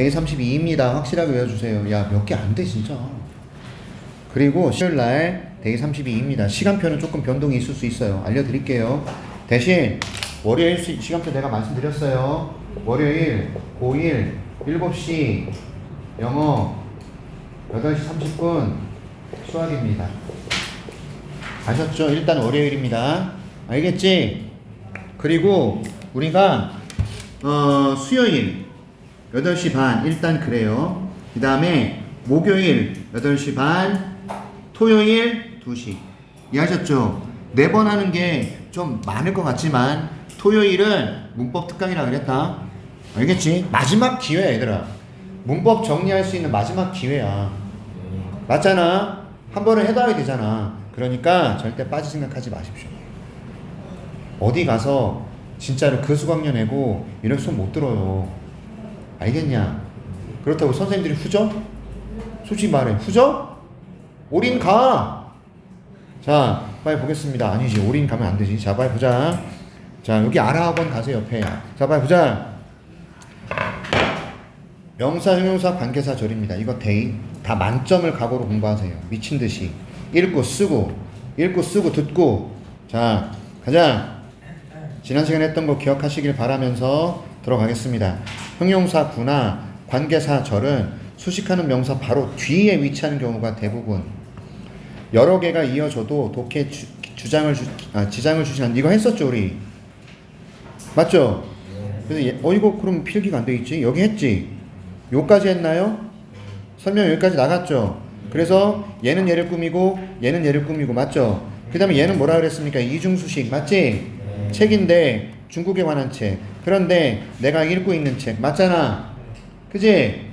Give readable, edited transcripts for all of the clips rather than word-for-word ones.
대기 32입니다. 확실하게 외워주세요. 야, 몇 개 안 돼, 진짜. 그리고 수요일날 대기 32입니다. 시간표는 조금 변동이 있을 수 있어요. 알려드릴게요. 대신 월요일 시간표 내가 말씀드렸어요. 월요일, 고1, 7시 영어, 8시 30분 수학입니다. 아셨죠? 일단 월요일입니다. 알겠지? 그리고 우리가 수요일 8시 반 일단 그래요. 그 다음에 목요일 8시 반, 토요일 2시. 이해하셨죠? 4번 하는 게 좀 많을 것 같지만 토요일은 문법 특강이라 그랬다. 알겠지? 마지막 기회야, 얘들아. 문법 정리할 수 있는 마지막 기회야. 맞잖아? 한 번은 해봐야 되잖아. 그러니까 절대 빠질 생각하지 마십시오. 어디 가서 진짜로 그 수강료 내고 이런 수업 못 들어요. 알겠냐? 그렇다고 선생님들이 후져? 솔직히 말해, 후져? 올인 가! 자, 빨리 보겠습니다. 아니지, 올인 가면 안 되지. 자, 빨리 보자. 자, 여기 아라학원 가세요, 옆에. 자, 빨리 보자. 명사, 형용사, 관계사, 절입니다. 이거 데이 다 만점을 각오로 공부하세요. 미친듯이. 읽고 쓰고 듣고. 자, 가자. 지난 시간에 했던 거 기억하시길 바라면서 들어가겠습니다. 형용사 구나 관계사 절은 수식하는 명사 바로 뒤에 위치하는 경우가 대부분. 여러 개가 이어져도 독해 지장을 주진 않는. 이거 했었죠, 우리? 맞죠? 그래서 이거 그럼 필기가 안 돼 있지? 여기 했지? 요까지 했나요? 설명 여기까지 나갔죠? 그래서 얘는 얘를 꾸미고 얘는 얘를 꾸미고, 맞죠? 그 다음에 얘는 뭐라 그랬습니까? 이중수식, 맞지? 책인데 중국에 관한 책. 그런데 내가 읽고 있는 책, 맞잖아? 그지?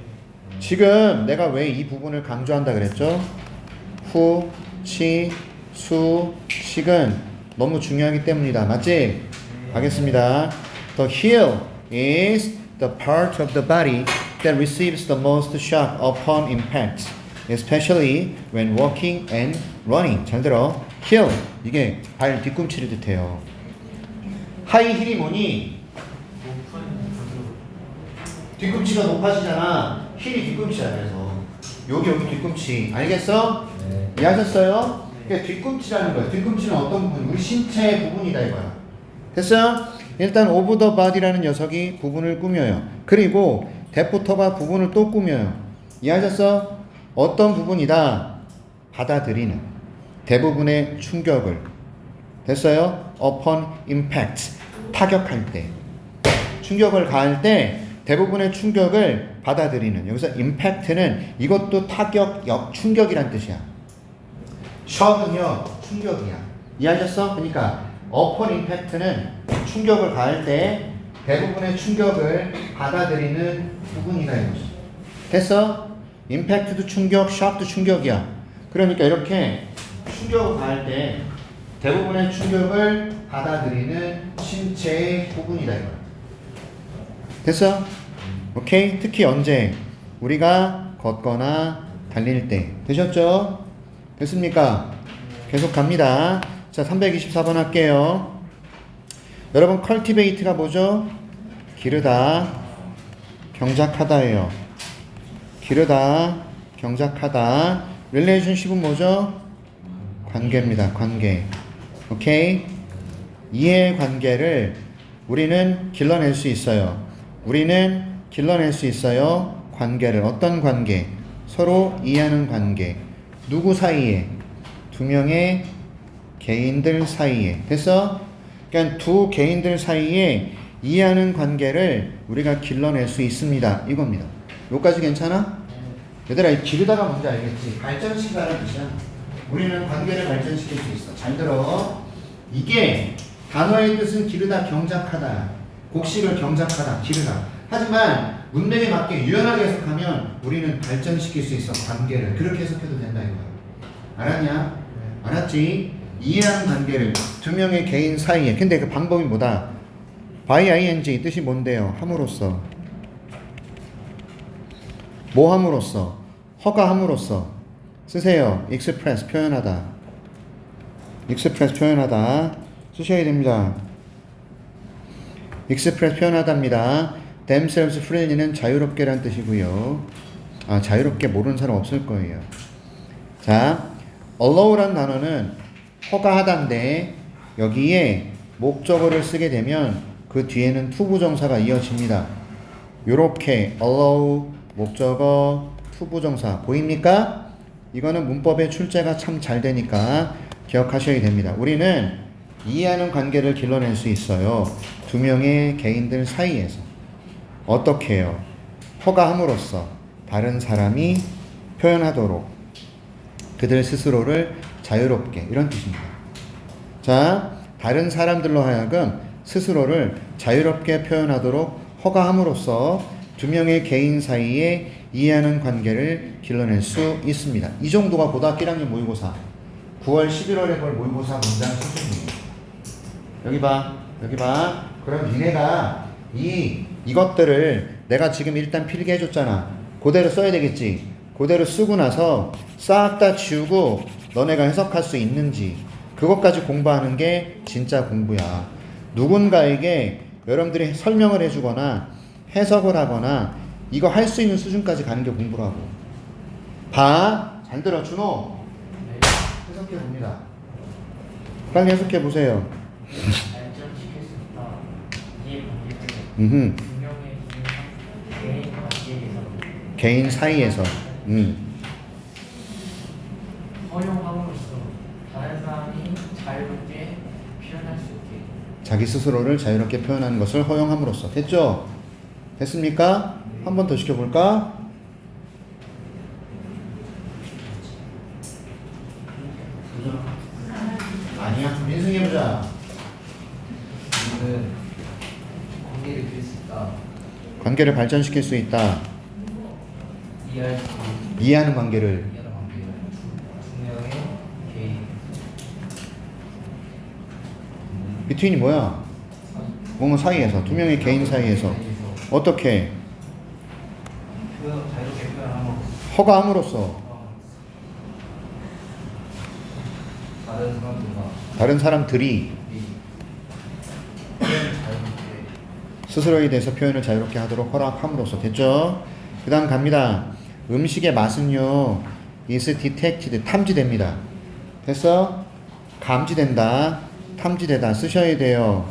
지금 내가 왜 이 부분을 강조한다 그랬죠? 후, 치, 수, 식은 너무 중요하기 때문이다. 맞지? 가겠습니다. The heel is the part of the body that receives the most shock upon impact, especially when walking and running. 잘 들어. heel, 이게 발 뒤꿈치를 뜻해요. 하이 힐이 뭐니? 뒤꿈치가 높아지잖아. 힐이 뒤꿈치야. 그래서 여기 뒤꿈치. 알겠어? 네. 이해하셨어요? 그게 뒤꿈치라는 거예요. 뒤꿈치는 어떤 부분? 우리 신체의 부분이다 이거야. 됐어요? 일단 오브 더 바디라는 녀석이 부분을 꾸며요. 그리고 대포터가 부분을 또 꾸며요. 이해하셨어? 어떤 부분이다? 받아들이는 대부분의 충격을. 됐어요? upon impact, 타격할 때, 충격을 가할 때 대부분의 충격을 받아들이는. 여기서 impact는 이것도 타격, 충격이란 뜻이야. shock은요, 충격이야. 이해하셨어? 그러니까 upon impact는 충격을 가할 때 대부분의 충격을 받아들이는 부분이다 이거지. 됐어? impact도 충격, shock도 충격이야. 그러니까 이렇게 충격을 가할 때 대부분의 충격을 받아들이는 신체의 부분이다 이거야. 됐어? 오케이? 특히 언제? 우리가 걷거나 달릴 때. 되셨죠? 됐습니까? 계속 갑니다. 자, 324번 할게요. 여러분, cultivate가 뭐죠? 기르다, 경작하다예요. 기르다, 경작하다. relationship은 뭐죠? 관계입니다. 관계. 오케이? 이해관계를 우리는 길러낼 수 있어요. 우리는 길러낼 수 있어요. 관계를. 어떤 관계? 서로 이해하는 관계. 누구 사이에? 두 명의 개인들 사이에. 됐어? 그러니까 두 개인들 사이에 이해하는 관계를 우리가 길러낼 수 있습니다. 이겁니다. 여기까지 괜찮아? 얘들아, 이 기르다가 뭔지 알겠지? 발전시키다는 뜻이야. 우리는 관계를 발전시킬 수 있어. 잘 들어. 이게 단어의 뜻은 기르다, 경작하다. 곡식을 경작하다, 기르다. 하지만 문맥에 맞게 유연하게 해석하면 우리는 발전시킬 수 있어. 관계를. 그렇게 해석해도 된다 이거야. 알았냐? 알았지? 이해하는 관계를 두 명의 개인 사이에. 근데 그 방법이 뭐다? by ing 뜻이 뭔데요? 함으로써. 뭐 함으로써? 허가함으로써. 쓰세요. express 표현하다. express 표현하다. 쓰셔야 됩니다. express 표현하답니다. themselves freely는 자유롭게란 뜻이고요. 아, 자유롭게 모르는 사람 없을 거예요. 자, allow란 단어는 허가하다인데 여기에 목적어를 쓰게 되면 그 뒤에는 투부정사가 이어집니다. 요렇게 allow, 목적어, 투부정사 보입니까? 이거는 문법의 출제가 참 잘 되니까 기억하셔야 됩니다. 우리는 이해하는 관계를 길러낼 수 있어요. 두 명의 개인들 사이에서. 어떻게 해요? 허가함으로써 다른 사람이 표현하도록 그들 스스로를 자유롭게, 이런 뜻입니다. 자, 다른 사람들로 하여금 스스로를 자유롭게 표현하도록 허가함으로써 두 명의 개인 사이에 이해하는 관계를 길러낼 수 있습니다. 이 정도가 고등학교 1학년 모의고사 9월 11월에 볼 모의고사 문장 수준이에요. 여기 봐, 여기 봐. 그럼 니네가 이것들을 내가 지금 일단 필기해 줬잖아. 그대로 써야 되겠지. 그대로 쓰고 나서 싹 다 지우고 너네가 해석할 수 있는지 그것까지 공부하는 게 진짜 공부야. 누군가에게 여러분들이 설명을 해주거나 해석을 하거나 이거 할 수 있는 수준까지 가는 게 공부라고. 봐, 잘 들어. 준호 해석해 봅니다. 빨리 해석해 보세요. 개인 사이에서 허용함으로써 다른 사람이 자유롭게 표현할 수 있게 자기 스스로를 자유롭게 표현하는 것을 허용함으로써. 됐죠? 됐습니까? 한 번 더 시켜볼까? 아니야. 민승이 해보자. 우리는 관계를 그릴 수 있다. 관계를 발전시킬 수 있다. 이해할 수 이해하는 관계를. 이해하는 관계를 두 명의 개인 비트윈이 뭐야? 뭔가 사이에서, 두 명의 개인 사이에서 어떻게 자유롭게 표현함으로써 허가함으로써 다른 사람들이 스스로에 대해서 표현을 자유롭게 하도록 허락함으로써. 됐죠? 그 다음 갑니다. 음식의 맛은요 is detected, 탐지됩니다. 됐어? 감지된다, 탐지되다 쓰셔야 돼요.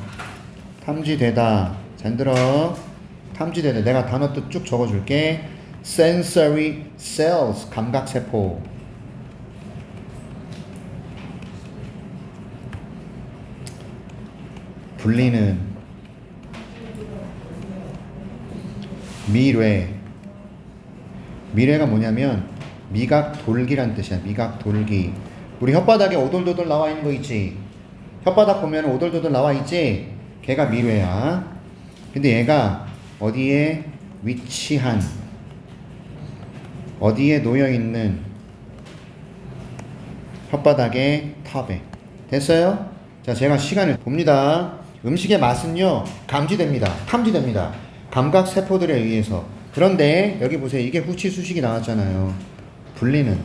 탐지되다. 잘 들어. 탐지되다. 내가 단어 뜻 쭉 적어줄게. sensory cells, 감각세포. 분리는 미뢰. 미뢰가 뭐냐면 미각 돌기란 뜻이야. 미각 돌기. 우리 혓바닥에 오돌도돌 나와 있는 거 있지? 혓바닥 보면 오돌도돌 나와 있지? 걔가 미뢰야. 근데 얘가 어디에 위치한, 어디에 놓여있는 혓바닥의 탑에. 됐어요? 자, 제가 시간을 봅니다. 음식의 맛은요 감지됩니다. 탐지됩니다. 감각세포들에 의해서. 그런데 여기 보세요. 이게 후치수식이 나왔잖아요. 분리는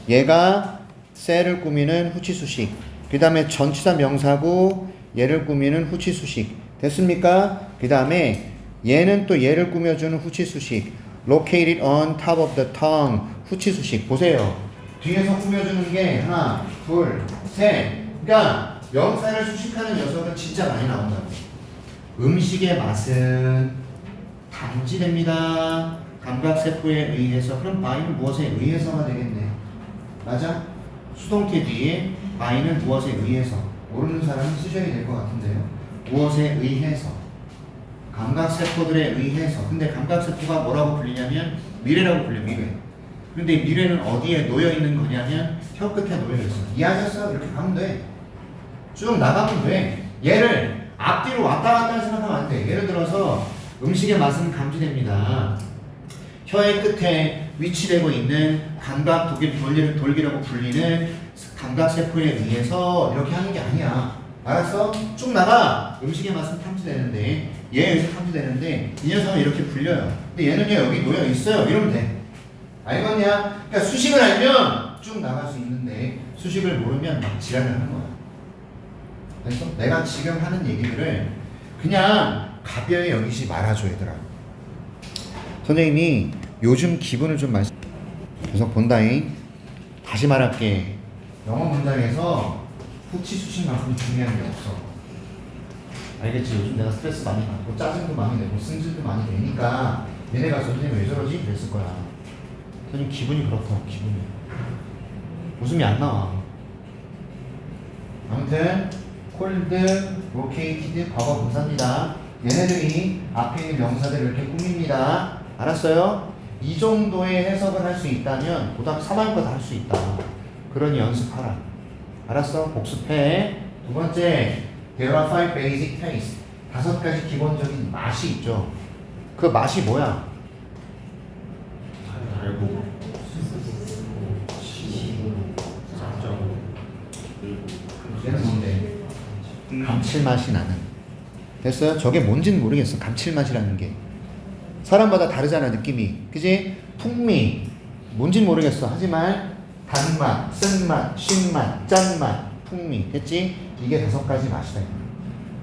얘가 셀을 꾸미는 후치수식, 그 다음에 전치사 명사고 얘를 꾸미는 후치수식. 됐습니까? 그 다음에 얘는 또 얘를 꾸며주는 후치수식, located on top of the tongue, 후치수식. 보세요. 뒤에서 꾸며주는 게 하나, 둘, 셋. 그러니까 명사를 수식하는 녀석은 진짜 많이 나온다고. 음식의 맛은 감지됩니다. 감각세포에 의해서. 그럼 by는 무엇에 의해서가 되겠네. 맞아? 수동태 뒤에 by는 무엇에 의해서. 모르는 사람은 쓰셔야 될 것 같은데요. 무엇에 의해서. 감각세포들에 의해서. 근데 감각세포가 뭐라고 불리냐면 미래라고 불려. 미래. 근데 미래는 어디에 놓여있는 거냐면 혀 끝에 놓여있어. 이해하셨어? 이렇게 가면 돼. 쭉 나가면 돼. 얘를 앞뒤로 왔다 갔다 생각하면 안 돼. 예를 들어서 음식의 맛은 감지됩니다. 혀의 끝에 위치되고 있는 감각 돌기라고 불리는 감각세포에 의해서 이렇게 하는 게 아니야. 알았어? 쭉 나가. 음식의 맛은 탐지되는데, 얘에 의해서 탐지되는데 이 녀석은 이렇게 불려요. 근데 얘는요 여기 놓여 있어요. 이러면 돼. 알겠냐? 그러니까 수식을 알면 쭉 나갈 수 있는데 수식을 모르면 막 지랄을 하는 거야. 그래서 내가 지금 하는 얘기들을 그냥 가벼이 여기지 말아줘, 얘들아. 선생님이 요즘 기분을 좀 말씀. 계속 본다잉. 다시 말할게. 영어 문장에서 후치 수식만큼 중요한 게 없어. 알겠지? 요즘 내가 스트레스 많이 받고 짜증도 많이 내고 승질도 많이 내니까 얘네가 선생님 왜 저러지? 그랬을 거야. 선생님 기분이 그렇다. 기분이. 웃음이 안 나와. 아무튼 cold, located 과거 분사입니다. 얘네들이 앞에 있는 명사들을 이렇게 꾸밉니다. 알았어요? 이 정도의 해석을 할 수 있다면 고등학교 3학년까지 할 수 있다. 그러니 연습하라. 알았어? 복습해. 두 번째, there are 5 basic tastes. 5가지 기본적인 맛이 있죠. 그 맛이 뭐야? 달고 짭짜고 얘는 뭔데? 감칠맛이 나는. 됐어요? 저게 뭔지는 모르겠어. 감칠맛이라는 게. 사람마다 다르잖아, 느낌이. 그지? 풍미. 뭔지는 모르겠어. 하지만 단맛, 쓴맛, 신맛, 짠맛, 풍미. 됐지? 이게 5가지 맛이다.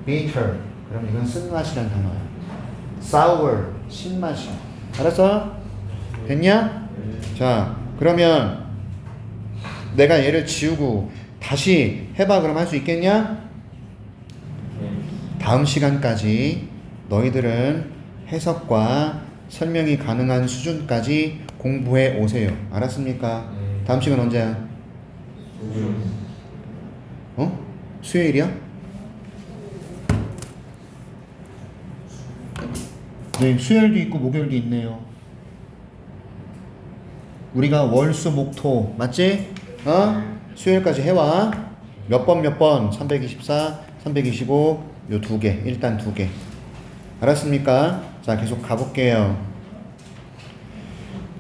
bitter. 그럼 이건 쓴맛이라는 단어야. sour. 신맛이야. 알았어? 됐냐? 자, 그러면 내가 얘를 지우고 다시 해봐. 그럼 할 수 있겠냐? 다음 시간까지 너희들은 해석과 설명이 가능한 수준까지 공부해 오세요. 알았습니까? 네. 다음 시간 언제야? 어? 수요일이야? 네, 수요일도 있고 목요일도 있네요. 우리가 월, 수, 목, 토 맞지? 수요일까지 해와. 몇 번? 324, 325 요 2개. 일단 2개. 알았습니까? 자, 계속 가볼게요.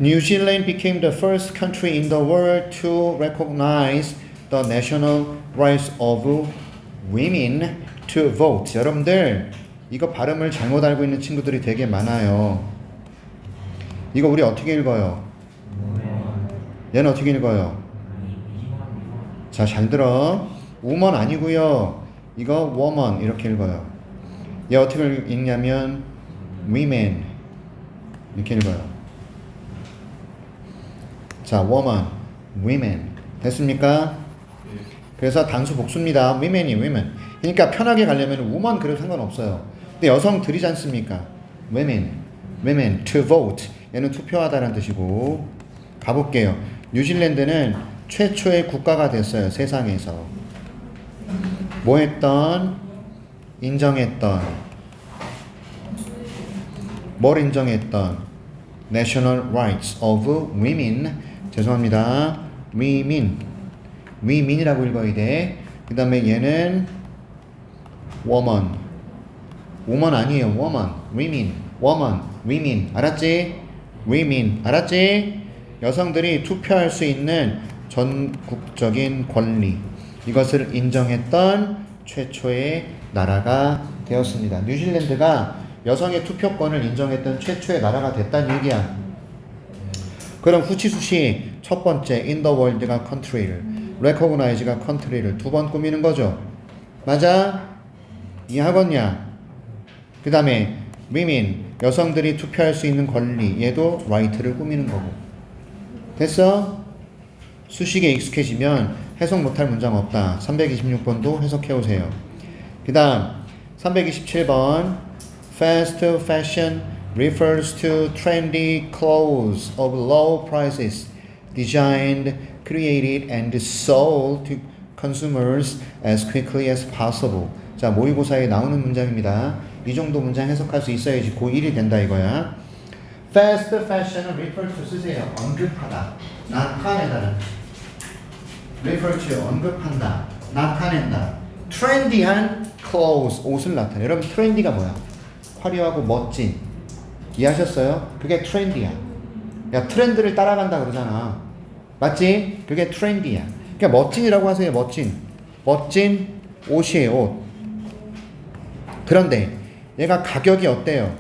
New Zealand became the first country in the world to recognize the national rights of women to vote. 여러분들 이거 발음을 잘못 알고 있는 친구들이 되게 많아요. 이거 우리 어떻게 읽어요? 얘는 어떻게 읽어요? 자, 잘 들어. woman 아니고요. 이거 woman 이렇게 읽어요. 얘 어떻게 읽냐면 women 이렇게 읽어요. 자, woman, women 됐습니까? 그래서 단수 복수입니다. women이 women. 그러니까 편하게 가려면 woman 그래도 상관없어요. 근데 여성들이지 않습니까? women to vote. 얘는 투표하다라는 뜻이고. 가볼게요. 뉴질랜드는 최초의 국가가 됐어요. 세상에서. 뭐 했던? 인정했던. 뭘 인정했던? National Rights of Women. 죄송합니다. women이라고 읽어야 돼. 그 다음에 얘는 woman 아니에요. women. 알았지? women. 알았지? 여성들이 투표할 수 있는 전국적인 권리. 이것을 인정했던 최초의 나라가 되었습니다. 뉴질랜드가 여성의 투표권을 인정했던 최초의 나라가 됐다는 얘기야. 그럼 후치수시 첫 번째 in the world가 country를, recognize가 country를 2번 꾸미는 거죠. 맞아? 이해하겠냐? 그 다음에 women, 여성들이 투표할 수 있는 권리, 얘도 right를 꾸미는 거고. 됐어? 수식에 익숙해지면 해석 못할 문장 없다. 326번도 해석해오세요. 그 다음 327번 Fast fashion refers to trendy clothes of low prices designed, created, and sold to consumers as quickly as possible. 자, 모의고사에 나오는 문장입니다. 이 정도 문장 해석할 수 있어야지 고1이 된다 이거야. Fast fashion을 refer to 쓰세요. 언급하다. 나타내다는. refer to 언급한다. 나타낸다. trendy한 clothes 옷을 나타내. 여러분 트렌디가 뭐야? 화려하고 멋진. 이해하셨어요? 그게 트렌디야. 야, 트렌드를 따라간다 그러잖아. 맞지? 그게 트렌디야. 그러니까 멋진이라고 하세요. 멋진 옷이에요. 옷. 그런데 얘가 가격이 어때요?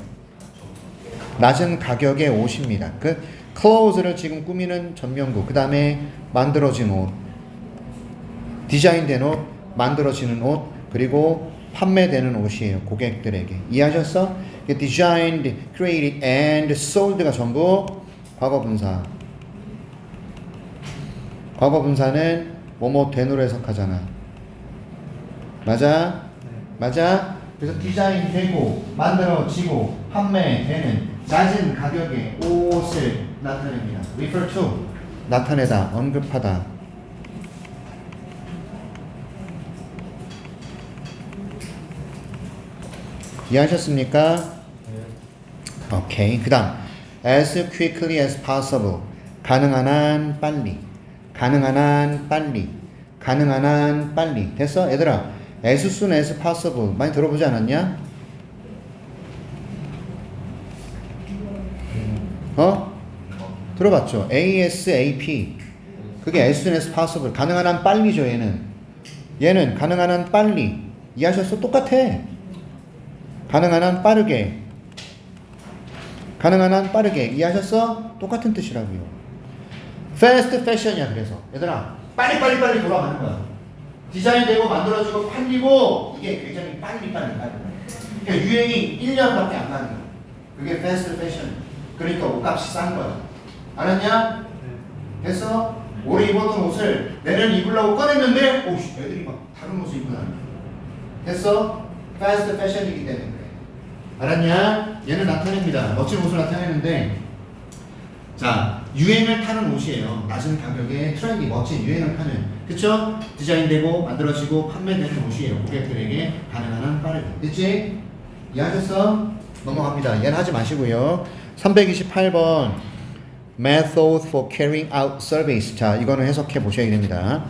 낮은 가격의 옷입니다. 그 clothes를 지금 꾸미는 전면구. 그 다음에 만들어진 옷. 디자인된 옷, 만들어지는 옷, 그리고 판매되는 옷이에요. 고객들에게. 이해하셨어? designed, created, and sold가 전부 과거 분사. 과거 분사는 뭐뭐 된으로 해석하잖아. 맞아? 맞아? 그래서 디자인 되고 만들어지고 판매되는 낮은 가격의 옷을 나타냅니다. refer to 나타내다, 언급하다. 이해하셨습니까? 오케이. 그 다음 as quickly as possible 가능한 한 빨리 가능한 한 빨리 가능한 한 빨리 됐어? 얘들아 as soon as possible 많이 들어보지 않았냐? 들어봤죠? ASAP 그게 as soon as possible 가능한 한 빨리죠. 얘는 가능한 한 빨리 이해하셨어? 똑같아. 가능한 한 빠르게 가능한 한 빠르게 이해하셨어? 똑같은 뜻이라고요. fast fashion이야. 그래서 얘들아 빨리 돌아가는 거야. 디자인되고 만들어지고 팔리고 이게 굉장히 빨리 그러니까 유행이 1년밖에 안 가는 거야. 그게 fast fashion. 그러니까 옷값이 싼 거야. 알았냐? 됐어? 올해 입었던 옷을 내년 입으려고 꺼냈는데 오씨 애들이 막 다른 옷을 입고 다녀. 됐어? fast fashion이기 때문에 그래. 알았냐? 얘는 나타냅니다. 멋진 옷을 나타내는데 자 유행을 타는 옷이에요. 낮은 가격에 트렌디 멋진 유행을 타는 그쵸? 디자인되고 만들어지고 판매되는 옷이에요. 고객들에게 가능한 한 빠르게. 됐지? 이해하셨어? 넘어갑니다. 얘는 하지 마시고요. 328번 Method for carrying out service. 자 이거는 해석해 보셔야 됩니다.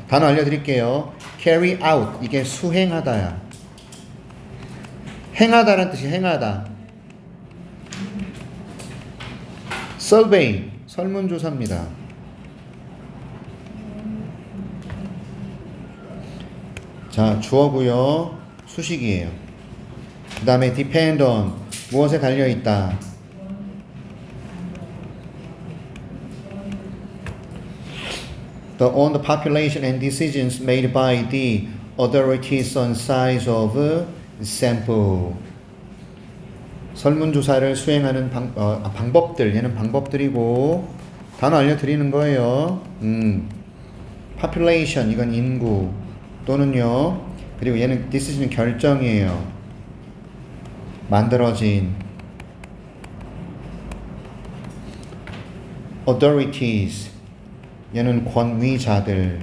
단어 알려드릴게요. carry out 이게 수행하다야. 행하다라는 뜻이 행하다. survey 설문조사입니다. 자 주어고요. 수식이에요. 그 다음에 depend on 무엇에 달려있다. on the population and decisions made by the authorities on size of sample. 설문조사를 수행하는 방법들, 얘는 방법들이고 단어 알려드리는 거예요. population 이건 인구 또는요. 그리고 얘는 decision 결정이에요. 만들어진 authorities 얘는 권위자들.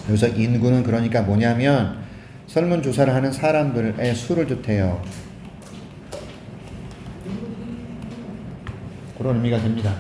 여기서 인구는 그러니까 뭐냐면 설문조사를 하는 사람들의 수를 뜻해요. 그런 의미가 됩니다.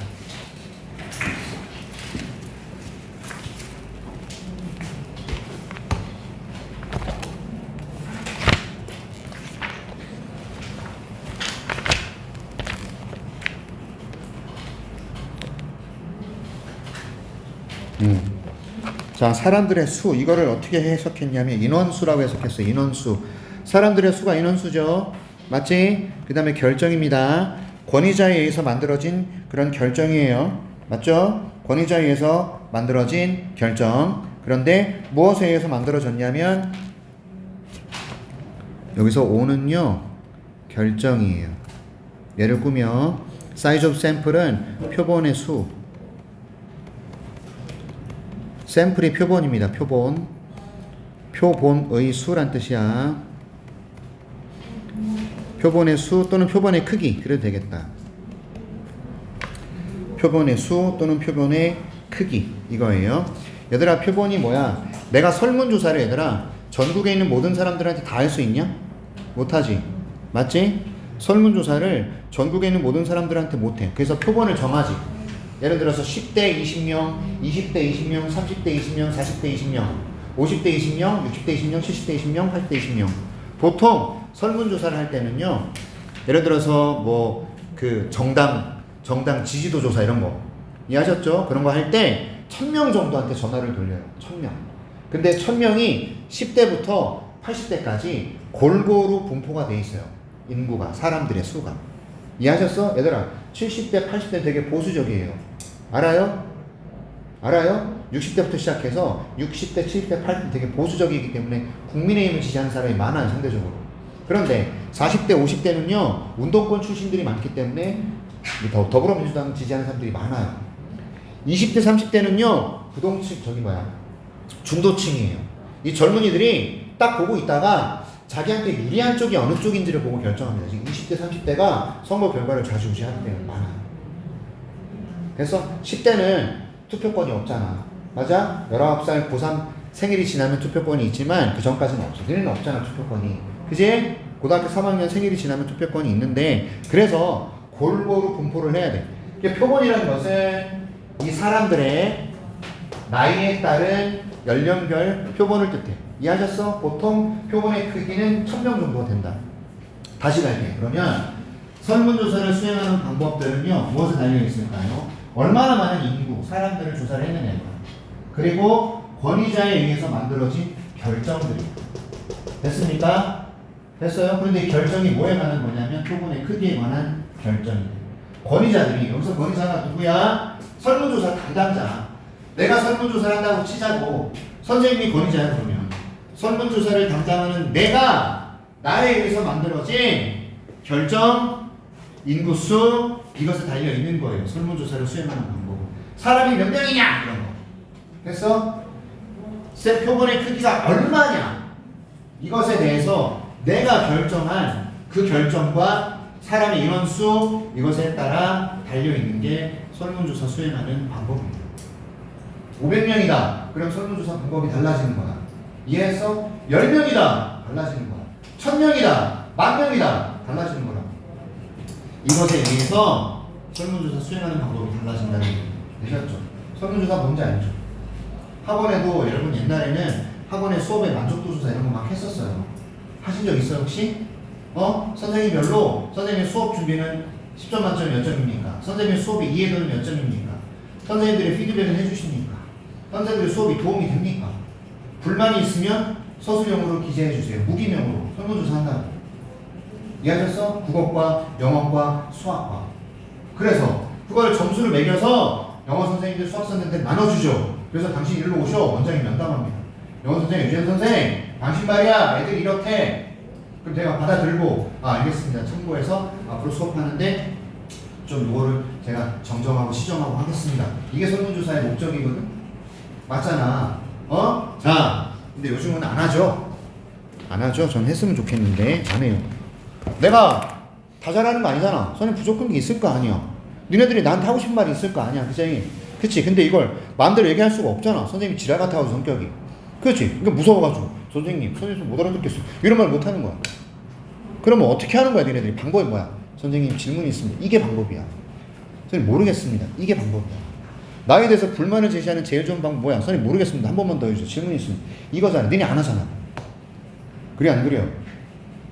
자, 사람들의 수 이거를 어떻게 해석했냐면 인원수라고 해석했어요. 인원수. 사람들의 수가 인원수죠. 맞지? 그 다음에 결정입니다. 권위자에 의해서 만들어진 그런 결정이에요. 맞죠? 권위자에 의해서 만들어진 결정. 그런데 무엇에 의해서 만들어졌냐면 여기서 O는요 결정이에요. 예를 꾸며 size of sample은 표본의 수. 샘플이 표본입니다. 표본. 표본의 수란 뜻이야. 표본의 수 또는 표본의 크기. 그래도 되겠다. 표본의 수 또는 표본의 크기. 이거예요. 얘들아 표본이 뭐야? 내가 설문조사를 얘들아 전국에 있는 모든 사람들한테 다 할 수 있냐? 못하지. 맞지? 설문조사를 전국에 있는 모든 사람들한테 못해. 그래서 표본을 정하지. 예를 들어서 10대 20명, 20대 20명, 30대 20명, 40대 20명, 50대 20명, 60대 20명, 70대 20명, 80대 20명. 보통 설문조사를 할 때는요. 예를 들어서 뭐 그 정당 지지도 조사 이런 거 이해하셨죠? 그런 거 할 때 1000명 정도한테 전화를 돌려요. 1000명. 근데 1000명이 10대부터 80대까지 골고루 분포가 돼 있어요. 인구가, 사람들의 수가. 이해하셨어? 얘들아 70대 80대 되게 보수적이에요. 알아요? 알아요? 60대부터 시작해서 60대 70대 80대 되게 보수적이기 때문에 국민의힘을 지지하는 사람이 많아요 상대적으로. 그런데 40대 50대는요 운동권 출신들이 많기 때문에 더불어민주당 지지하는 사람들이 많아요. 20대 30대는요 부동층 중도층이에요. 이 젊은이들이 딱 보고 있다가 자기한테 유리한 쪽이 어느 쪽인지를 보고 결정합니다. 지금 20대 30대가 선거 결과를 좌지우지하는 데가 많아요. 그래서 10대는 투표권이 없잖아. 맞아? 19살 고3 생일이 지나면 투표권이 있지만 그 전까지는 없어. 너네는 없잖아 투표권이. 그지? 고등학교 3학년 생일이 지나면 투표권이 있는데 그래서 골고루 분포를 해야 돼. 표본이라는 것은 이 사람들의 나이에 따른 연령별 표본을 뜻해. 이해하셨어? 보통 표본의 크기는 1000명 정도가 된다. 다시 갈게. 그러면 설문조사를 수행하는 방법들은요 무엇에 달려있을까요? 얼마나 많은 인구, 사람들을 조사를 했느냐 그리고 권위자에 의해서 만들어진 결정들이 됐습니까? 됐어요? 그런데 이 결정이 뭐에 관한 거냐면 표본의 크기에 관한 결정이 권위자들이 여기서 권위자가 누구야? 설문조사 담당자. 내가 설문조사를 한다고 치자고 선생님이 권위자야 그러면 설문조사를 담당하는 내가 나에 의해서 만들어진 결정, 인구수 이것에 달려있는 거예요. 설문조사를 수행하는 방법은 사람이 몇 명이냐 이런 거. 그래서 셀 표본의 크기가 얼마냐 이것에 대해서 내가 결정한 그 결정과 사람의 인원수 이것에 따라 달려있는 게 설문조사 수행하는 방법입니다. 500명이다. 그럼 설문조사 방법이 달라지는 거야. 이해했어? 10명이다. 달라지는 거야. 1000명이다. 10,000명이다. 달라지는 거라. 이것에 의해서 설문조사 수행하는 방법이 달라진다는 얘기 되셨죠? 설문조사 뭔지 알죠? 학원에도 여러분 옛날에는 학원에 수업에 만족도 조사 이런 거 막 했었어요. 하신 적 있어요 혹시? 선생님별로 선생님 수업 준비는 10점 만점 몇 점입니까? 선생님 수업의 이해도는 몇 점입니까? 선생님들의 피드백을 해주십니까? 선생님들의 수업이 도움이 됩니까? 불만이 있으면 서술형으로 기재해 주세요. 무기명으로 설문조사 한다고. 이해하셨어? 국어과, 영어과, 수학과. 그래서 그걸 점수를 매겨서 영어 선생님들, 수학 선생님들 나눠주죠. 그래서 당신 일로 오셔. 원장이 면담합니다. 영어 선생님, 유재현 선생, 당신 말이야. 애들 이렇대. 그럼 제가 받아들고 알겠습니다. 참고해서 앞으로 수업하는데 좀 이거를 제가 정정하고 시정하고 하겠습니다. 이게 설문조사의 목적이거든. 맞잖아. 자, 근데 요즘은 안 하죠. 안 하죠. 전 했으면 좋겠는데 안 해요. 내가 다 잘하는 거 아니잖아. 선생님 부족한 게 있을 거 아니야. 니네들이 나한테 하고 싶은 말이 있을 거 아니야. 그치? 그치? 근데 이걸 마음대로 얘기할 수가 없잖아. 선생님이 지랄 같아가지고 성격이. 그렇지? 그러니까 무서워가지고 선생님 못 알아듣겠어. 이런 말 못 하는 거야. 그러면 어떻게 하는 거야 니네들이? 방법이 뭐야? 선생님 질문이 있습니다. 이게 방법이야. 선생님 모르겠습니다. 이게 방법이야. 나에 대해서 불만을 제시하는 제일 좋은 방법 뭐야? 선생님 모르겠습니다. 한 번만 더 해주세요. 질문이 있습니다. 이거잖아. 니네 안 하잖아. 그래 안 그래요?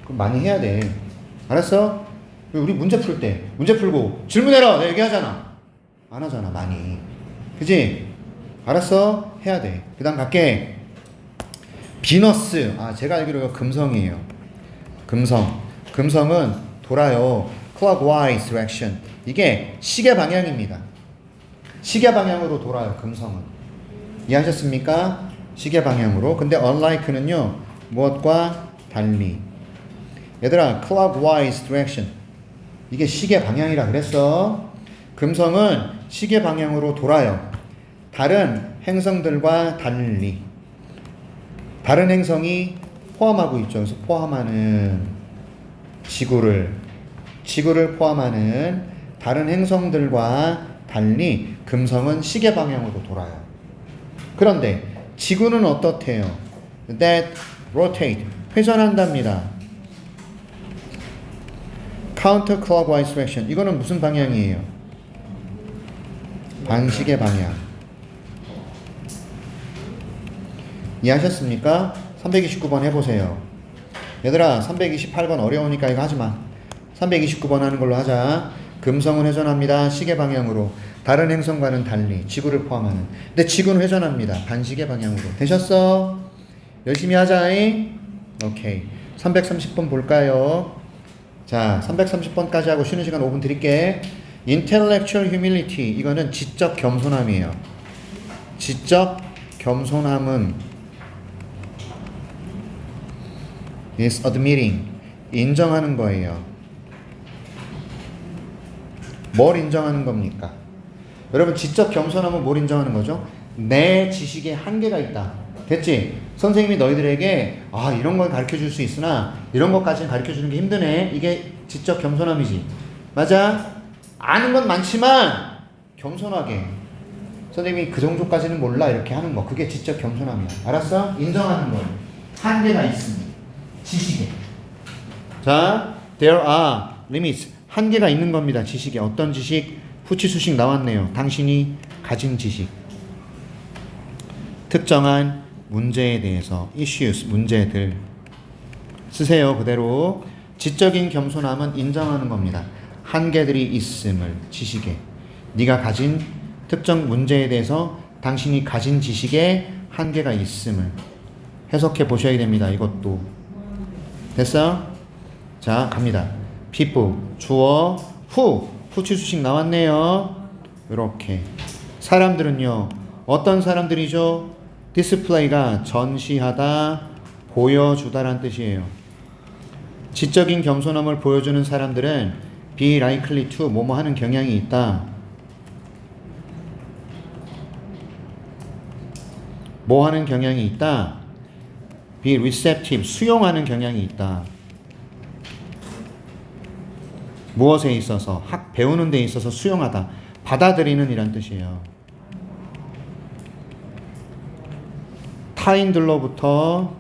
그럼 많이 해야 돼. 알았어? 우리 문제 풀 때 문제 풀고 질문해라 내가 얘기하잖아. 안 하잖아 많이. 그치? 알았어? 해야 돼. 그 다음 갈게. 비너스. 제가 알기로 금성이에요. 금성은 돌아요. clockwise direction. 이게 시계 방향입니다. 시계 방향으로 돌아요. 금성은. 이해하셨습니까? 시계 방향으로. 근데 unlike는요. 무엇과 달리. 얘들아 clockwise direction. 이게 시계 방향이라 그랬어. 금성은 시계 방향으로 돌아요. 다른 행성들과 달리. 다른 행성이 포함하고 있죠. 그래서 포함하는 지구를 포함하는 다른 행성들과 달리 금성은 시계 방향으로 돌아요. 그런데 지구는 어떻대요? That rotate, 회전한답니다. counterclockwise direction. 이거는 무슨 방향이에요? 반시계 방향. 이해하셨습니까? 329번 해보세요. 얘들아 328번 어려우니까 이거 하지마. 329번 하는 걸로 하자. 금성은 회전합니다. 시계 방향으로. 다른 행성과는 달리 지구를 포함하는. 근데 지구는 회전합니다. 반시계 방향으로. 되셨어? 열심히 하자. 오케이. 330번 볼까요? 자, 330번까지 하고 쉬는 시간 5분 드릴게. Intellectual humility. 이거는 지적 겸손함이에요. 지적 겸손함은 is admitting. 인정하는 거예요. 뭘 인정하는 겁니까? 여러분, 지적 겸손함은 뭘 인정하는 거죠? 내 지식에 한계가 있다. 됐지? 선생님이 너희들에게 이런 걸 가르쳐 줄 수 있으나 이런 것까지는 가르쳐 주는 게 힘드네. 이게 지적 겸손함이지. 맞아? 아는 건 많지만 겸손하게 선생님이 그 정도까지는 몰라 이렇게 하는 거. 그게 지적 겸손함이야. 알았어? 인정하는 거. 한계가 있습니다. 지식에. 자, there are limits. 한계가 있는 겁니다. 지식에. 어떤 지식? 후치수식 나왔네요. 당신이 가진 지식. 특정한 문제에 대해서 issues, 문제들 쓰세요. 그대로. 지적인 겸손함은 인정하는 겁니다. 한계들이 있음을 지식에. 네가 가진 특정 문제에 대해서 당신이 가진 지식에 한계가 있음을 해석해 보셔야 됩니다. 이것도. 됐어? 자, 갑니다. people, 주어, 후치수식 나왔네요. 이렇게. 사람들은요. 어떤 사람들이죠? 디스플레이가 전시하다, 보여주다란 뜻이에요. 지적인 겸손함을 보여주는 사람들은 be likely to 뭐뭐 하는 경향이 있다. 뭐 하는 경향이 있다. be receptive 수용하는 경향이 있다. 무엇에 있어서? 배우는 데 있어서 수용하다. 받아들이는 이란 뜻이에요. 타인들로부터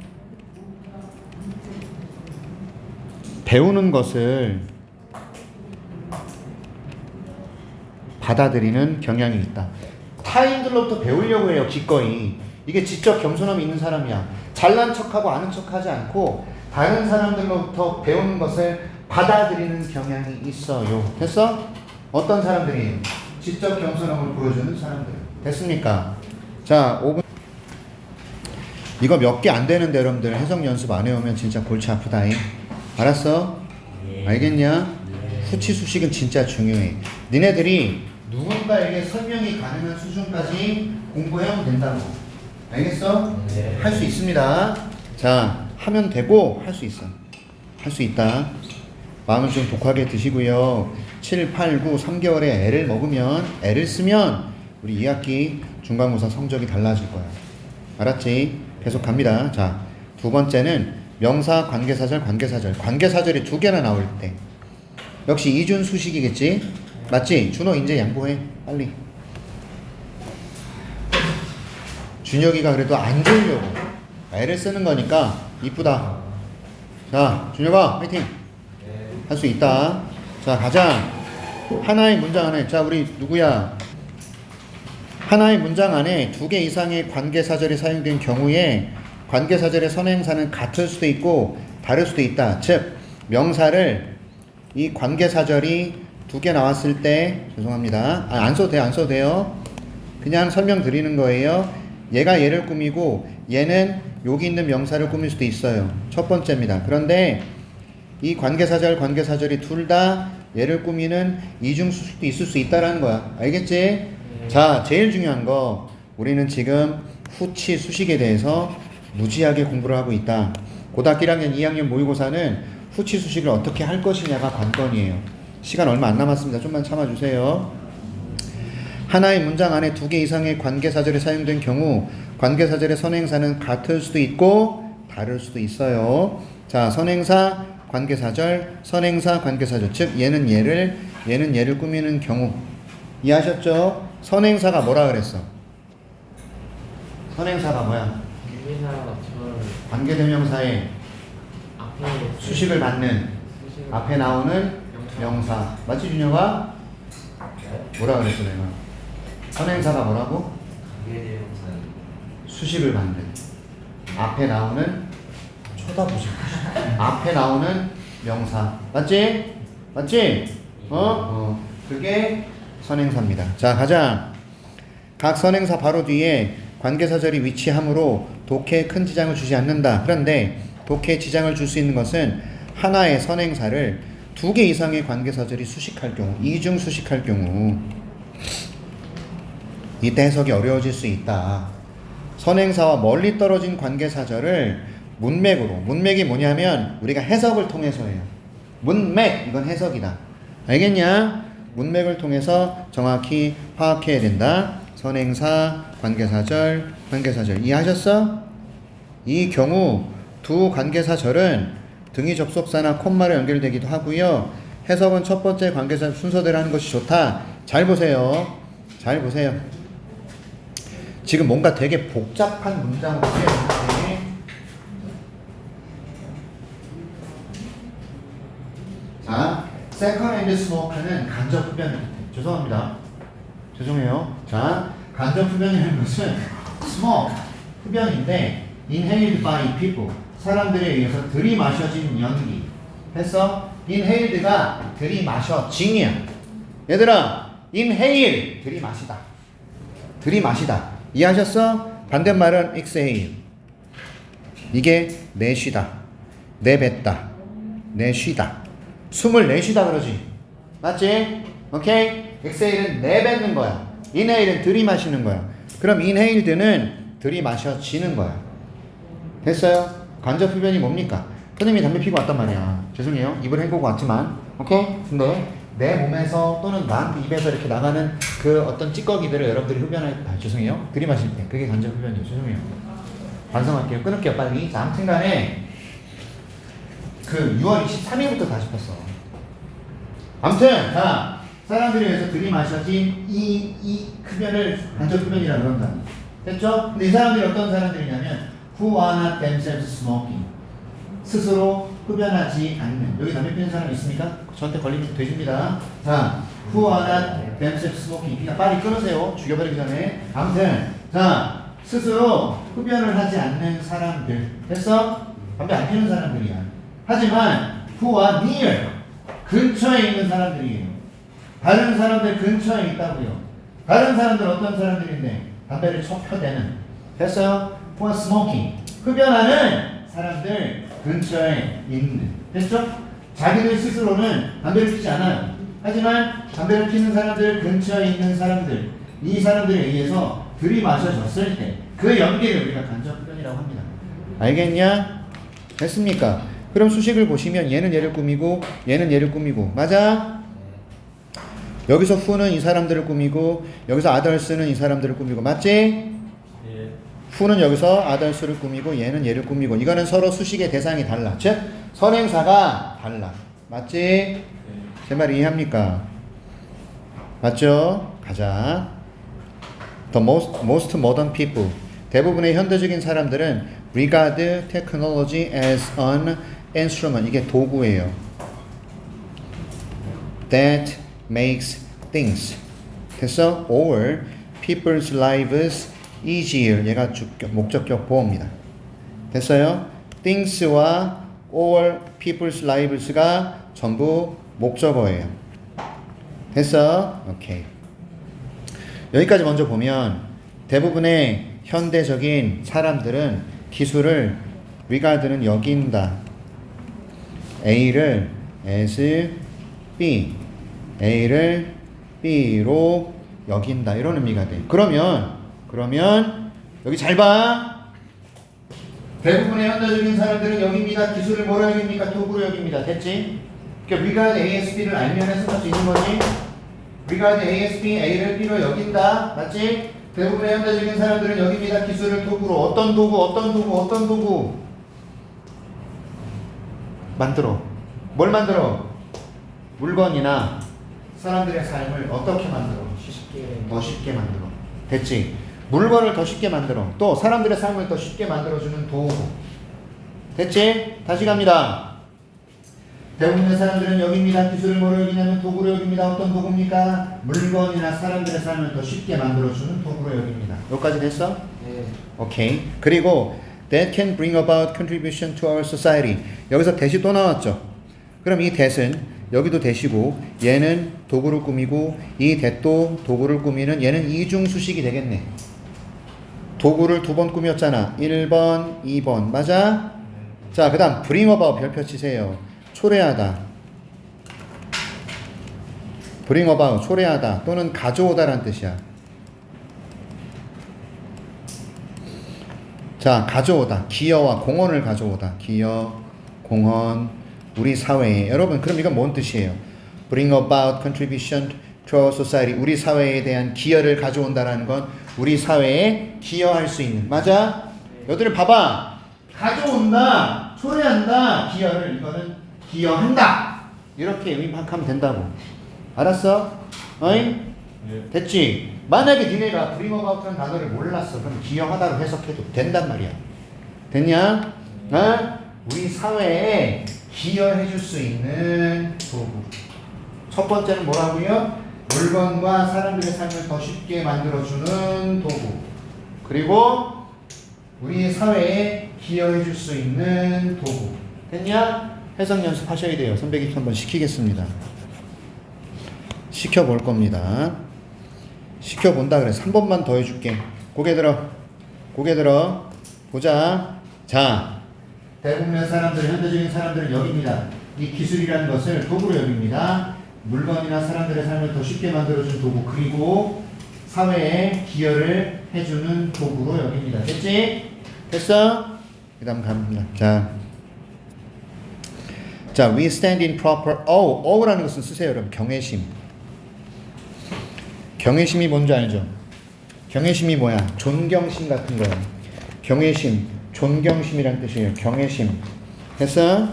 배우는 것을 받아들이는 경향이 있다. 타인들로부터 배우려고 해요. 기꺼이. 이게 지적 겸손함이 있는 사람이야. 잘난 척하고 아는 척하지 않고 다른 사람들로부터 배우는 것을 받아들이는 경향이 있어요. 됐어? 어떤 사람들이? 지적 겸손함을 보여주는 사람들. 됐습니까? 자, 5분. 이거 몇 개 안 되는데 여러분들 해석 연습 안 해오면 진짜 골치 아프다잉. 알았어? 알겠냐? 후치수식은 진짜 중요해. 니네들이 누군가에게 설명이 가능한 수준까지 공부하면 된다고. 알겠어? 할 수 있습니다. 자, 하면 되고 할 수 있어. 할 수 있다. 마음을 좀 독하게 드시고요. 7, 8, 9, 3개월에 애를 먹으면, 애를 쓰면 우리 2학기 중간고사 성적이 달라질 거야. 알았지? 계속 갑니다. 자, 두 번째는 명사, 관계사절, 관계사절. 관계사절이 두 개나 나올 때. 역시 이준 수식이겠지? 맞지? 준호 이제 양보해. 빨리. 준혁이가 그래도 안 졸려고. 애를 쓰는 거니까 이쁘다. 자, 준혁아, 화이팅! 할 수 있다. 자, 가자. 하나의 문장 안에, 자, 우리 누구야? 하나의 문장 안에 두 개 이상의 관계사절이 사용된 경우에 관계사절의 선행사는 같을 수도 있고 다를 수도 있다. 즉, 명사를 이 관계사절이 두 개 나왔을 때, 죄송합니다. 안 써도 돼요. 안 써도 돼요. 그냥 설명드리는 거예요. 얘가 얘를 꾸미고 얘는 여기 있는 명사를 꾸밀 수도 있어요. 첫 번째입니다. 그런데 이 관계사절이 둘 다 얘를 꾸미는 이중수식도 있을 수 있다라는 거야. 알겠지? 자, 제일 중요한 거, 우리는 지금 후치 수식에 대해서 무지하게 공부를 하고 있다. 고등학교 1학년, 2학년 모의고사는 후치 수식을 어떻게 할 것이냐가 관건이에요. 시간 얼마 안 남았습니다. 좀만 참아주세요. 하나의 문장 안에 두 개 이상의 관계사절이 사용된 경우 관계사절의 선행사는 같을 수도 있고 다를 수도 있어요. 자, 선행사, 관계사절, 선행사, 관계사절. 즉 얘는 얘를 꾸미는 경우. 이해하셨죠? 선행사가 뭐라 그랬어? 선행사가 뭐야? 관계대명사의 수식을 받는 앞에 나오는 명사. 맞지, 준혁아? 뭐라 그랬어 내가? 선행사가 뭐라고? 수식을 받는 앞에 나오는, 쳐다보지 앞에 나오는 명사. 맞지? 맞지? 그게 선행사입니다. 자, 가자. 각 선행사 바로 뒤에 관계사절이 위치하므로 독해에 큰 지장을 주지 않는다. 그런데 독해에 지장을 줄 수 있는 것은 하나의 선행사를 두 개 이상의 관계사절이 수식할 경우, 이중 수식할 경우 이때 해석이 어려워질 수 있다. 선행사와 멀리 떨어진 관계사절을 문맥으로, 문맥이 뭐냐면 우리가 해석을 통해서 해요. 문맥, 이건 해석이다. 알겠냐? 문맥을 통해서 정확히 파악해야 된다. 선행사, 관계사절, 관계사절. 이해하셨어? 이 경우 두 관계사절은 등위 접속사나 콤마로 연결되기도 하고요. 해석은 첫 번째 관계사 순서대로 하는 것이 좋다. 잘 보세요. 잘 보세요. 지금 뭔가 되게 복잡한 문장으로 쓰여있는데 자, second and smoke는 간접 흡변을 죄송합니다. 죄송해요. 자, 간접 흡변이라는 것은 smoke, 흡연인데 inhaled by people, 사람들에 의해서 들이마셔진 연기. 됐어? inhaled가 들이마셔진이야. 얘들아, inhale, 들이마시다. 들이마시다. 이해하셨어? 반대말은 exhale. 이게 내쉬다, 내뱉다, 내쉬다. 숨을 내쉬다 그러지. 맞지? 오케이? exhale은 내뱉는 거야. inhale은 들이마시는 거야. 그럼 inhaled는 들이마셔지는 거야. 됐어요? 간접 흡연이 뭡니까? 선생님이 담배 피고 왔단 말이야. 죄송해요. 입을 헹구고 왔지만. 오케이? 근데 내 몸에서 또는 나한테 입에서 이렇게 나가는 그 어떤 찌꺼기들을 여러분들이 죄송해요. 들이마실 때. 그게 간접 흡연이에요. 죄송해요. 반성할게요. 끊을게요. 빨리. 자, 아무튼 간에 그 6월 23일부터 다시 폈어. 아무튼 자, 사람들에 의해서 들이마셔진 이 흡연을 간접 흡연이라고 그런다. 됐죠? 근데 이 사람들이 어떤 사람들이냐면 who are not themselves smoking, 스스로 흡연하지 않는. 여기 담배 피는 사람 있습니까? 저한테 걸리면 되십니다. 자, who are not themselves smoking. 그냥 빨리 끊으세요. 죽여버리기 전에. 아무튼 자, 스스로 흡연을 하지 않는 사람들. 됐어? 담배 안 피는 사람들이야. 하지만 who are near, 근처에 있는 사람들이에요. 다른 사람들 근처에 있다고요. 다른 사람들 어떤 사람들인데 담배를 펴대는. 됐어요? who are smoking, 흡연하는 사람들 근처에 있는. 됐죠? 자기들 스스로는 담배를 피지 않아요. 하지만 담배를 피는 사람들 근처에 있는 사람들, 이 사람들에 의해서 들이마셔졌을 때 그 연기를 우리가 간접 흡연이라고 합니다. 알겠냐? 됐습니까? 그럼 수식을 보시면 얘는 얘를 꾸미고 얘는 얘를 꾸미고. 맞아? 여기서 who는 이 사람들을 꾸미고 여기서 others는 이 사람들을 꾸미고. 맞지? 예. who는 여기서 others를 꾸미고 얘는 얘를 꾸미고. 이거는 서로 수식의 대상이 달라. 즉 선행사가 달라. 맞지? 예. 제 말 이해합니까? 맞죠? 가자. The most modern people, 대부분의 현대적인 사람들은 regard technology as an instrument, 이게 도구예요. that makes things. 됐어? or people's lives easier. 얘가 목적격 보호입니다. 됐어요? things와 or people's lives가 전부 목적어예요. 됐어? 오케이. 여기까지 먼저 보면 대부분의 현대적인 사람들은 기술을 regard는 여긴다. A를 as B, A를 B로 여긴다. 이런 의미가 돼. 그러면 여기 잘 봐. 대부분의 현대적인 사람들은 여깁니다. 기술을 뭐로 여깁니까? 도구로 여깁니다. 됐지? 그러니까 regard A as B를 알면 해석할 수 있는 거지. regard A as B, A를 B로 여긴다. 맞지? 대부분의 현대적인 사람들은 여깁니다. 기술을 도구로. 어떤 도구? 만들어. 뭘 만들어? 물건이나 사람들의 삶을 어떻게 만들어? 더 쉽게 만들어. 됐지? 물건을 더 쉽게 만들어. 또 사람들의 삶을 더 쉽게 만들어주는 도구. 됐지? 다시 갑니다. 대부분의 사람들은 여깁니다. 기술을 뭐로 여기냐면 도구로 여깁니다. 어떤 도구입니까? 물건이나 사람들의 삶을 더 쉽게 만들어주는 도구로 여깁니다. 여기까지 됐어? 네. 오케이. 그리고 that can bring about contribution to our society. 여기서 that이 또 나왔죠. 그럼 이 that은 여기도 that이고 얘는 도구를 꾸미고 이 that도 도구를 꾸미는 얘는 이중수식이 되겠네. 도구를 두 번 꾸몄잖아. 1번, 2번. 맞아? 자, 그 다음 bring about 별표 치세요. 초래하다. bring about, 초래하다 또는 가져오다라는 뜻이야. 자, 가져오다. 기여와 공헌을 가져오다. 기여, 공헌, 우리 사회에. 여러분, 그럼 이건 뭔 뜻이에요? bring about contribution to our society. 우리 사회에 대한 기여를 가져온다라는 건 우리 사회에 기여할 수 있는. 맞아? 여기를 봐봐. 가져온다, 초래한다, 기여를. 이거는 기여한다. 이렇게 의미하면 된다고. 알았어? 어잉? 네. 됐지? 만약에 니네가 bring about라는 단어를 몰랐어. 그럼 기여하다로 해석해도 된단 말이야. 됐냐? 어? 우리 사회에 기여해 줄 수 있는 도구. 첫 번째는 뭐라고요? 물건과 사람들의 삶을 더 쉽게 만들어주는 도구. 그리고 우리 사회에 기여해 줄 수 있는 도구. 됐냐? 해석 연습하셔야 돼요. 선배님 한번 시키겠습니다. 시켜볼 겁니다. 시켜본다 그래서 한 번만 더 해줄게. 고개 들어. 고개 들어. 보자. 자, 대부분의 사람들, 현대적인 사람들은 여깁니다. 이 기술이라는 것을 도구로 여깁니다. 물건이나 사람들의 삶을 더 쉽게 만들어주는 도구, 그리고 사회에 기여를 해주는 도구로 여깁니다. 됐지? 됐어? 그 다음 갑니다. 자, we stand in proper O라는 것은 쓰세요, 여러분. 경외심. 경외심이 뭔지 알죠? 경외심이 뭐야? 존경심 같은 거야. 경외심, 존경심이란 뜻이에요. 경외심. 됐어?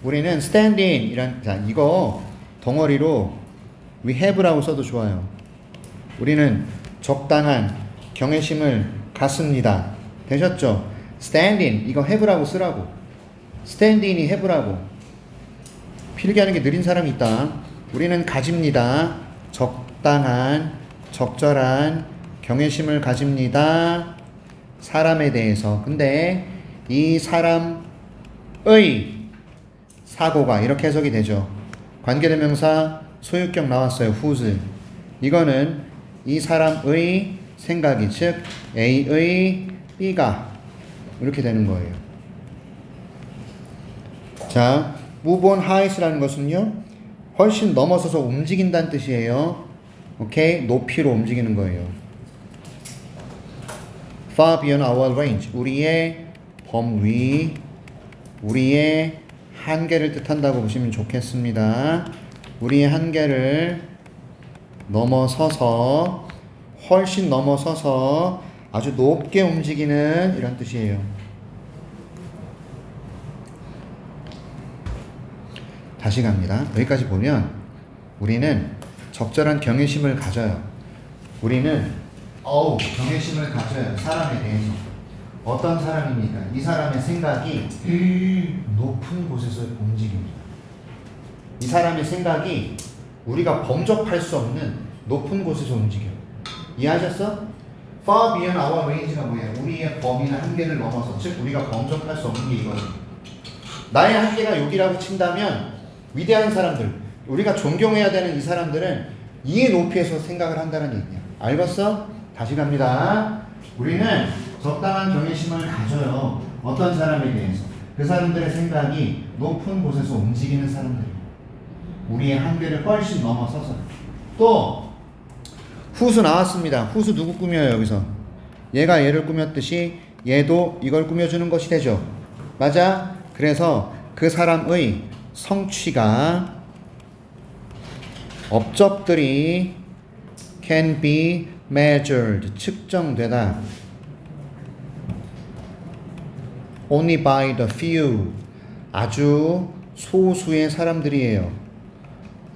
우리는 stand in 이란, 자, 이거 덩어리로 we have라고 써도 좋아요. 우리는 적당한 경외심을 갖습니다. 되셨죠? stand in, 이거 have라고 쓰라고. stand in이 have라고. 필기하는 게 느린 사람이 있다. 우리는 가집니다. 적당한, 적절한 경외심을 가집니다. 사람에 대해서. 근데 이 사람의 사고가 이렇게 해석이 되죠. 관계대명사 소유격 나왔어요. whose. 이거는 이 사람의 생각이, 즉 A의 B가 이렇게 되는 거예요. 자, move on high라는 것은요, 훨씬 넘어서서 움직인다는 뜻이에요. 오케이? 높이로 움직이는 거예요. far beyond our range. 우리의 범위, 우리의 한계를 뜻한다고 보시면 좋겠습니다. 우리의 한계를 넘어서서, 훨씬 넘어서서 아주 높게 움직이는 이런 뜻이에요. 다시 갑니다. 여기까지 보면 우리는 적절한 경외심을 가져요. 우리는 경외심을 가져요. 사람에 대해서. 어떤 사람입니까? 이 사람의 생각이 높은 곳에서 움직입니다. 이 사람의 생각이 우리가 범접할 수 없는 높은 곳에서 움직여요. 이해하셨어? far beyond our range가 뭐예요? 우리의 범위나 한계를 넘어서, 즉 우리가 범접할 수 없는 게 이거예요. 나의 한계가 여기라고 친다면 위대한 사람들, 우리가 존경해야 되는 이 사람들은 이 높이에서 생각을 한다는 얘기야. 알겠어? 다시 갑니다. 우리는 적당한 경외심을 가져요. 어떤 사람에 대해서. 그 사람들의 생각이 높은 곳에서 움직이는 사람들이에요. 우리의 한계를 훨씬 넘어서서. 또 후수 나왔습니다. 후수 누구 꾸며요? 여기서 얘가 얘를 꾸몄듯이 얘도 이걸 꾸며주는 것이 되죠. 맞아? 그래서 그 사람의 성취가, 업적들이 can be measured, 측정되다. only by the few, 아주 소수의 사람들이에요.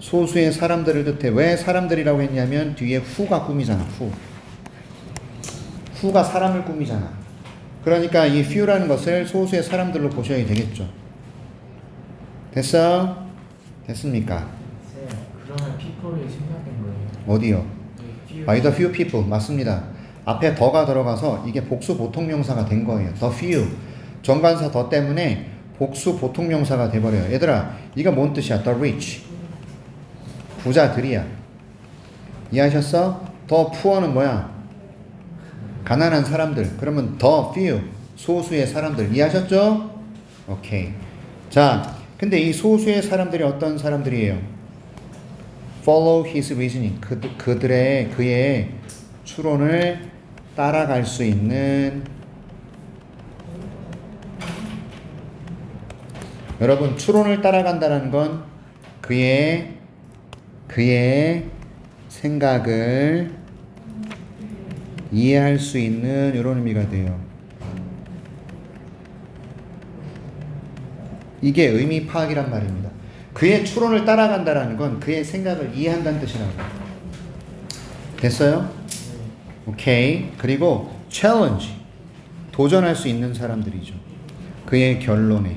소수의 사람들을 뜻해. 왜 사람들이라고 했냐면 뒤에 who가 꾸미잖아. who가 사람을 꾸미잖아. 그러니까 이 few라는 것을 소수의 사람들로 보셔야 되겠죠. 됐어? 됐습니까? 쌤, 그러면 people이 생략된 거예요. 어디요? few. by the few people. 맞습니다. 앞에 더가 들어가서 이게 복수 보통명사가 된 거예요. the few. 정관사 더 때문에 복수 보통명사가 돼버려요. 얘들아, 이거 뭔 뜻이야? the rich. 부자들이야. 이해하셨어? the poor는 뭐야? 가난한 사람들. 그러면 the few. 소수의 사람들. 이해하셨죠? 오케이. 자, 근데 이 소수의 사람들이 어떤 사람들이에요? follow his reasoning. 그의 추론을 따라갈 수 있는. 여러분, 추론을 따라간다는 건 그의 생각을 이해할 수 있는 이런 의미가 돼요. 이게 의미 파악이란 말입니다. 그의 추론을 따라간다는 건 그의 생각을 이해한다는 뜻이라고. 됐어요? 오케이. 그리고 challenge, 도전할 수 있는 사람들이죠. 그의 결론에.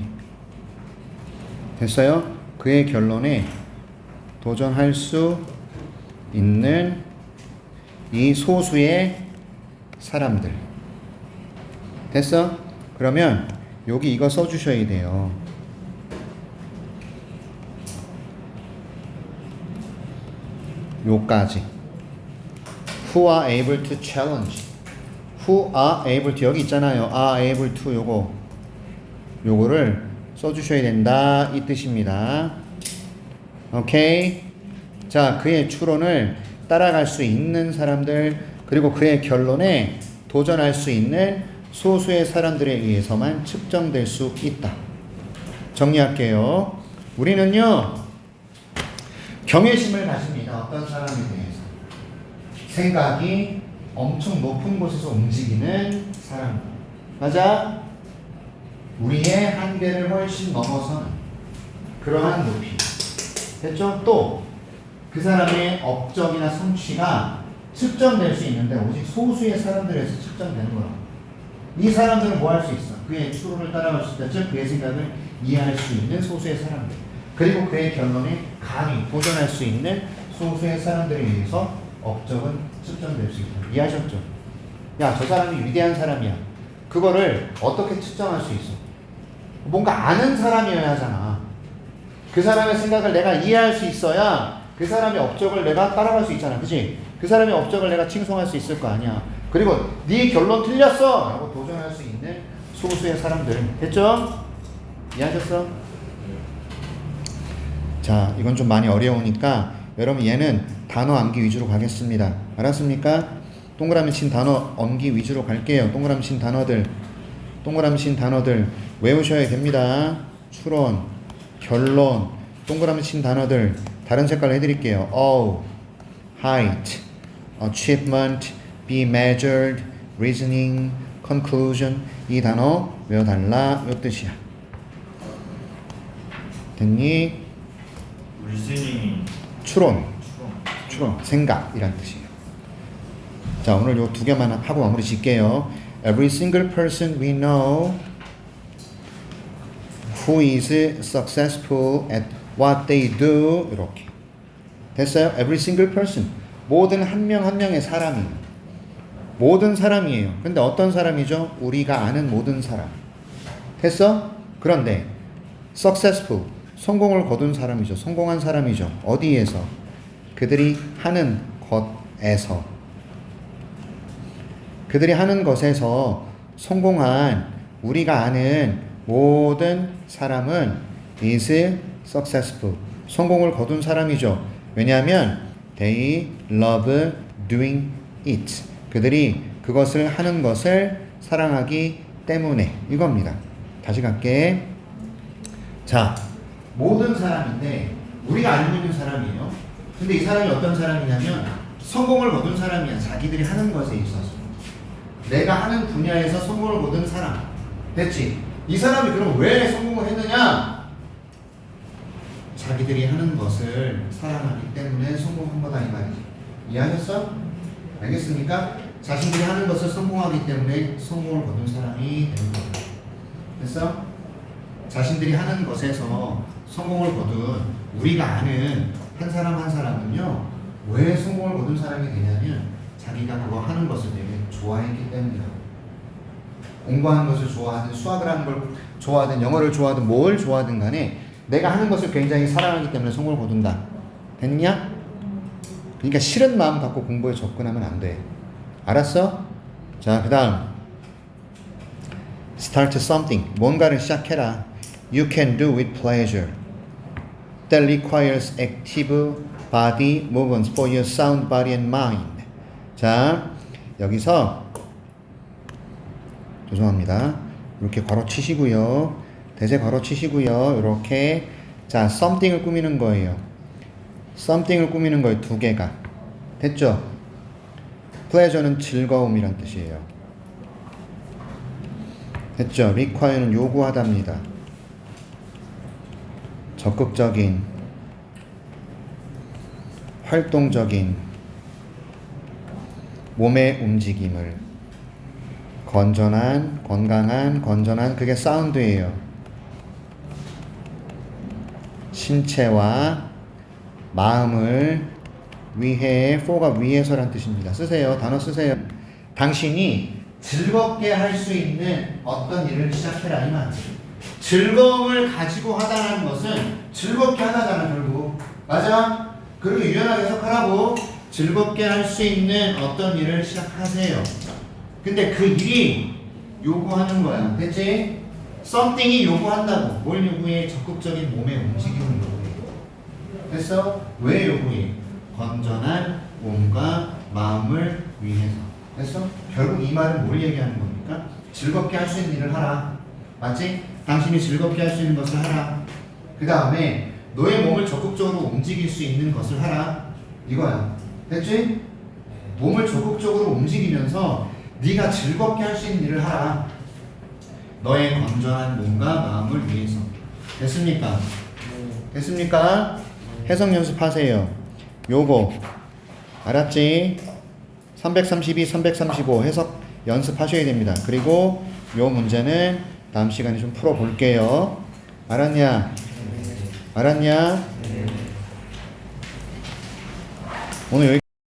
됐어요? 그의 결론에 도전할 수 있는 이 소수의 사람들. 됐어? 그러면 여기 이거 써주셔야 돼요. 요까지. Who are able to challenge. Who are able to, 여기 있잖아요. are able to, 요거를 써주셔야 된다 이 뜻입니다. 오케이. 자, 그의 추론을 따라갈 수 있는 사람들, 그리고 그의 결론에 도전할 수 있는 소수의 사람들에 의해서만 측정될 수 있다. 정리할게요. 우리는요, 경외심을 가집니다. 어떤 사람에 대해서. 생각이 엄청 높은 곳에서 움직이는 사람. 맞아? 우리의 한계를 훨씬 넘어서는 그러한 높이. 됐죠? 또 그 사람의 업적이나 성취가 측정될 수 있는데 오직 소수의 사람들에서 측정되는 거라고. 이 사람들은 뭐 할 수 있어? 그의 추론을 따라갈 수 있다. 즉 그의 생각을 이해할 수 있는 소수의 사람들. 그리고 그의 결론에 감히 도전할 수 있는 소수의 사람들에 의해서 업적은 측정될 수 있다. 이해하셨죠? 야, 저 사람이 위대한 사람이야. 그거를 어떻게 측정할 수 있어? 뭔가 아는 사람이어야 하잖아. 그 사람의 생각을 내가 이해할 수 있어야 그 사람의 업적을 내가 따라갈 수 있잖아. 그치? 그 사람의 업적을 내가 칭송할 수 있을 거 아니야. 그리고 네 결론 틀렸어! 라고 도전할 수 있는 소수의 사람들. 됐죠? 이해하셨어? 자, 이건 좀 많이 어려우니까 여러분 얘는 단어 암기 위주로 가겠습니다. 알았습니까? 동그라미 친 단어 암기 위주로 갈게요. 동그라미 친 단어들 외우셔야 됩니다. 추론, 결론, 동그라미 친 단어들 다른 색깔로 해드릴게요. all, height, achievement, be measured, reasoning, conclusion. 이 단어 외워달라 이 뜻이야. 됐니? 리스닝이 추론, 생각이란 뜻이에요. 자, 오늘 요 두 개만 하고 마무리 짓게요. Every single person we know who is successful at what they do. 이렇게 됐어요? Every single person, 모든 한 명 한 명의 사람이, 모든 사람이에요. 근데 어떤 사람이죠? 우리가 아는 모든 사람. 됐어? 그런데 successful, 성공을 거둔 사람이죠. 성공한 사람이죠. 어디에서? 그들이 하는 것에서. 그들이 하는 것에서 성공한 우리가 아는 모든 사람은 is successful. 성공을 거둔 사람이죠. 왜냐하면 they love doing it. 그들이 그것을 하는 것을 사랑하기 때문에. 이겁니다. 다시 갈게. 자, 모든 사람인데 우리가 알고 있는 사람이에요. 근데 이 사람이 어떤 사람이냐면 성공을 거둔 사람이야. 자기들이 하는 것에 있어서. 내가 하는 분야에서 성공을 거둔 사람. 됐지? 이 사람이 그럼 왜 성공을 했느냐? 자기들이 하는 것을 사랑하기 때문에 성공한 거다 이 말이지. 이해하셨어? 알겠습니까? 자신들이 하는 것을 성공하기 때문에 성공을 거둔 사람이 되는 거다. 됐어? 자신들이 하는 것에서 성공을 거둔 우리가 아는 한 사람 한 사람은요, 왜 성공을 거둔 사람이 되냐면 자기가 그거 하는 것을 되게 좋아했기 때문이다. 공부하는 것을 좋아하든 수학을 하는 걸 좋아하든 영어를 좋아하든 뭘 좋아하든 간에 내가 하는 것을 굉장히 사랑하기 때문에 성공을 거둔다. 됐냐? 그러니까 싫은 마음 갖고 공부에 접근하면 안 돼. 알았어? 자, 그 다음 start something. 뭔가를 시작해라. You can do with pleasure. That requires active body movements for your sound body and mind. 자, 여기서 죄송합니다. 이렇게 괄호 치시고요. 대세 괄호 치시고요. 이렇게 자, something을 꾸미는 거예요. something을 꾸미는 거예요. 두 개가. 됐죠? pleasure는 즐거움이란 뜻이에요. 됐죠? require는 요구하답니다. 적극적인, 활동적인 몸의 움직임을 건전한, 건강한, 건전한 그게 사운드예요. 신체와 마음을 위해, for가 위해서란 뜻입니다. 쓰세요. 단어 쓰세요. 당신이 즐겁게 할 수 있는 어떤 일을 시작해라 이 말이에요. 즐거움을 가지고 하다라는 것은 즐겁게 하다잖아 결국. 맞아? 그리고 유연하게 해석하라고. 즐겁게 할 수 있는 어떤 일을 시작하세요. 근데 그 일이 요구하는 거야. 됐지? something이 요구한다고. 뭘 요구해? 적극적인 몸의 움직임을 요구해. 됐어? 왜 요구해? 건전한 몸과 마음을 위해서. 됐어? 결국 이 말은 뭘 얘기하는 겁니까? 즐겁게 할 수 있는 일을 하라. 맞지? 당신이 즐겁게 할 수 있는 것을 하라. 그 다음에 너의 몸을 적극적으로 움직일 수 있는 것을 하라. 이거야. 됐지? 몸을 적극적으로 움직이면서 네가 즐겁게 할 수 있는 일을 하라. 너의 건전한 몸과 마음을 위해서. 됐습니까? 됐습니까? 해석 연습하세요. 요거 알았지? 332, 335 해석 연습하셔야 됩니다. 그리고 요 문제는 다음 시간에 좀 풀어볼게요. 알았냐? 알았냐? 오늘 여기